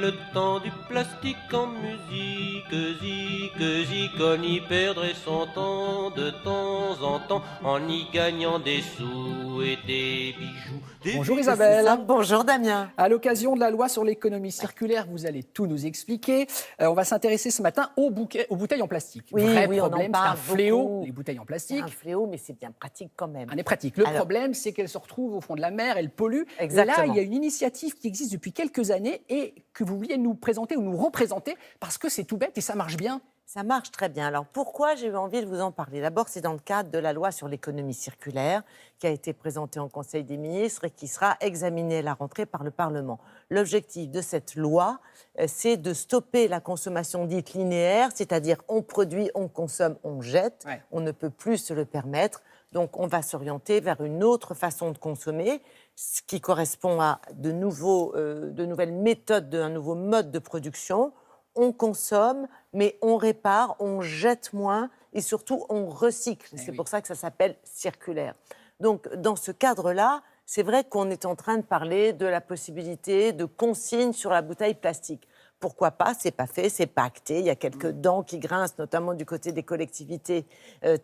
le temps du plastique en musique. Zik, on y perdrait son temps de temps en temps en y gagnant des sous et des bijoux. Bonjour Isabelle. Bonjour Damien. À l'occasion de la loi sur l'économie circulaire, vous allez tout nous expliquer. On va s'intéresser ce matin aux bouteilles en plastique. Oui, Problème, c'est un fléau, les bouteilles en plastique. C'est un fléau, mais c'est bien pratique quand même. Elle est pratique. Le problème, c'est qu'elles se retrouvent au fond de la mer, elles polluent. Exactement. Et là, il y a une initiative qui existe depuis quelques années et que vous vouliez nous présenter ou nous représenter parce que c'est tout bête et ça marche bien. Ça marche très bien. Alors pourquoi j'ai eu envie de vous en parler? D'abord, c'est dans le cadre de la loi sur l'économie circulaire qui a été présentée en Conseil des ministres et qui sera examinée à la rentrée par le Parlement. L'objectif de cette loi, c'est de stopper la consommation dite linéaire, c'est-à-dire on produit, on consomme, on jette. Ouais. On ne peut plus se le permettre. Donc on va s'orienter vers une autre façon de consommer, ce qui correspond à de nouvelles méthodes, un nouveau mode de production. On consomme, mais on répare, on jette moins et surtout on recycle. C'est pour ça que ça s'appelle circulaire. Donc dans ce cadre-là, c'est vrai qu'on est en train de parler de la possibilité de consigne sur la bouteille plastique. Pourquoi pas? C'est pas fait, c'est pas acté. Il y a quelques dents qui grincent, notamment du côté des collectivités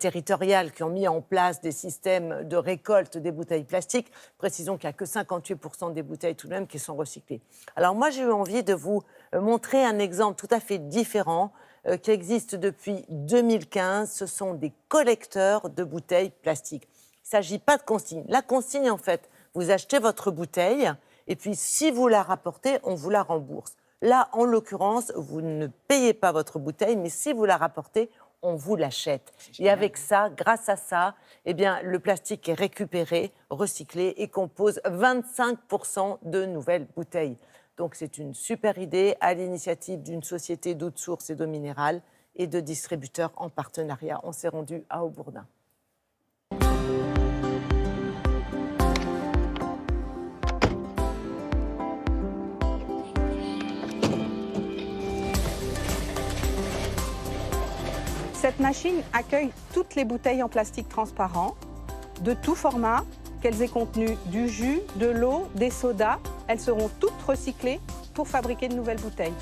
territoriales qui ont mis en place des systèmes de récolte des bouteilles plastiques. Précisons qu'il n'y a que 58% des bouteilles tout de même qui sont recyclées. Alors moi, j'ai eu envie de vous montrer un exemple tout à fait différent qui existe depuis 2015. Ce sont des collecteurs de bouteilles plastiques. Il ne s'agit pas de consigne. La consigne, en fait, vous achetez votre bouteille et puis si vous la rapportez, on vous la rembourse. Là, en l'occurrence, vous ne payez pas votre bouteille, mais si vous la rapportez, on vous l'achète. Et avec ça, grâce à ça, eh bien, le plastique est récupéré, recyclé et compose 25% de nouvelles bouteilles. Donc c'est une super idée à l'initiative d'une société d'eau de source et d'eau minérale et de distributeurs en partenariat. On s'est rendu à Aubourdin. Cette machine accueille toutes les bouteilles en plastique transparent, de tout format, qu'elles aient contenu du jus, de l'eau, des sodas. Elles seront toutes recyclées pour fabriquer de nouvelles bouteilles.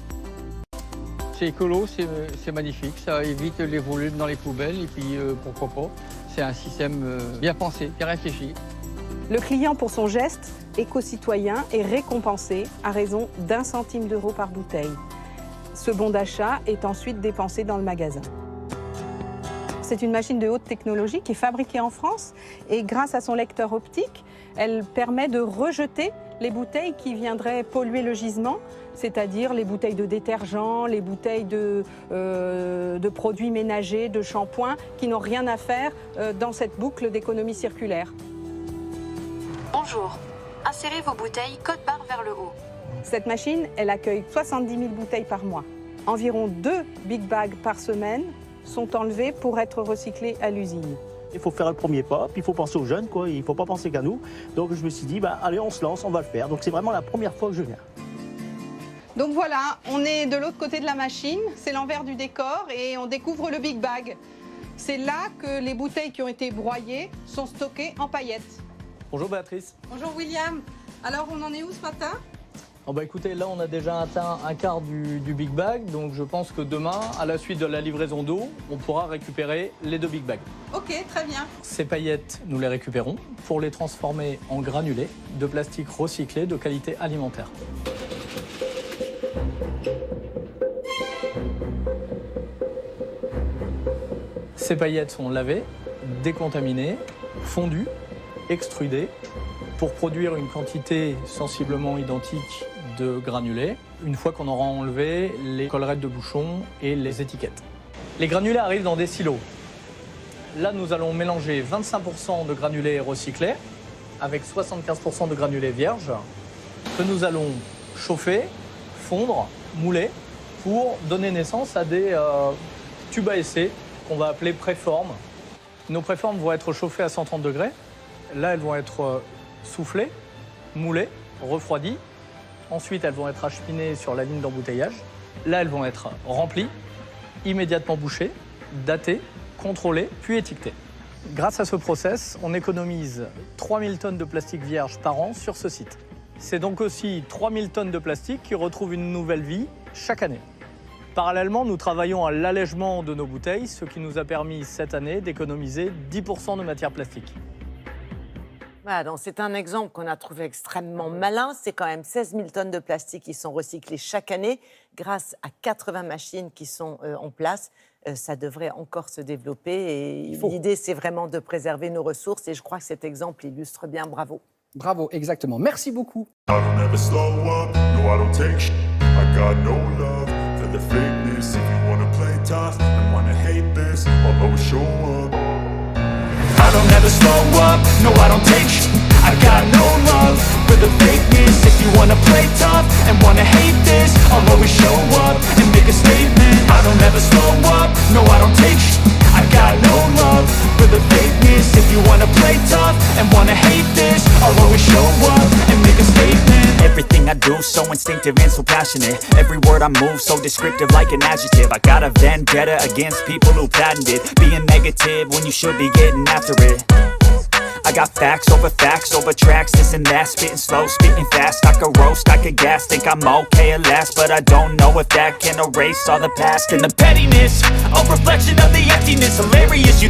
C'est écolo, c'est magnifique, ça évite les volumes dans les poubelles et puis pourquoi pas. C'est un système bien pensé, bien réfléchi. Le client, pour son geste éco-citoyen, est récompensé à raison d'1 centime d'euro par bouteille. Ce bon d'achat est ensuite dépensé dans le magasin. C'est une machine de haute technologie qui est fabriquée en France et grâce à son lecteur optique, elle permet de rejeter les bouteilles qui viendraient polluer le gisement, c'est-à-dire les bouteilles de détergents, les bouteilles de produits ménagers, de shampoing, qui n'ont rien à faire dans cette boucle d'économie circulaire. Bonjour, insérez vos bouteilles code-barre vers le haut. Cette machine, elle accueille 70 000 bouteilles par mois. Environ 2 big bags par semaine sont enlevés pour être recyclés à l'usine. Il faut faire le premier pas, puis il faut penser aux jeunes, quoi. Il ne faut pas penser qu'à nous. Donc je me suis dit, allez, on se lance, on va le faire. Donc c'est vraiment la première fois que je viens. Donc voilà, on est de l'autre côté de la machine, c'est l'envers du décor et on découvre le big bag. C'est là que les bouteilles qui ont été broyées sont stockées en paillettes. Bonjour Béatrice. Bonjour William. Alors on en est où ce matin ? Écoutez, là on a déjà atteint un quart du big bag, donc je pense que demain, à la suite de la livraison d'eau, on pourra récupérer les 2 big bags. Ok, très bien. Ces paillettes, nous les récupérons pour les transformer en granulés de plastique recyclé de qualité alimentaire. Ces paillettes sont lavées, décontaminées, fondues, extrudées pour produire une quantité sensiblement identique de granulés, une fois qu'on aura enlevé les collerettes de bouchons et les étiquettes. Les granulés arrivent dans des silos. Là, nous allons mélanger 25% de granulés recyclés avec 75% de granulés vierges que nous allons chauffer, fondre, mouler pour donner naissance à des tubes à essai qu'on va appeler préformes. Nos préformes vont être chauffées à 130 degrés. Là, elles vont être soufflées, moulées, refroidies. Ensuite, elles vont être acheminées sur la ligne d'embouteillage. Là, elles vont être remplies, immédiatement bouchées, datées, contrôlées, puis étiquetées. Grâce à ce process, on économise 3000 tonnes de plastique vierge par an sur ce site. C'est donc aussi 3000 tonnes de plastique qui retrouvent une nouvelle vie chaque année. Parallèlement, nous travaillons à l'allègement de nos bouteilles, ce qui nous a permis cette année d'économiser 10% de matière plastique. Voilà, donc c'est un exemple qu'on a trouvé extrêmement malin. C'est quand même 16 000 tonnes de plastique qui sont recyclées chaque année grâce à 80 machines qui sont en place. Ça devrait encore se développer et l'idée, c'est vraiment de préserver nos ressources et je crois que cet exemple illustre bien. Bravo. Bravo, exactement. Merci beaucoup. I don't ever slow up, no I don't take shit. I got no love for the fakeness. If you wanna play tough and wanna hate this, I'll always show up. I don't ever slow up, no I don't take shit. I got no love for the fakeness. If you wanna play tough and wanna hate this, I'll always show up and make a statement. I don't ever slow up, no I don't take shit. I got no love for the fakeness. If you wanna play tough and wanna hate this, I'll always show up and make a statement. Everything I do so instinctive and so passionate. Every word I move so descriptive like an adjective. I got a vendetta against people who patented being negative when you should be getting after it. I got facts over tracks, this and that. Spitting slow, spitting fast. I could roast, I could gas. Think I'm okay at last, but I don't know if that can erase all the past. And the pettiness, a reflection of the emptiness. Hilarious, you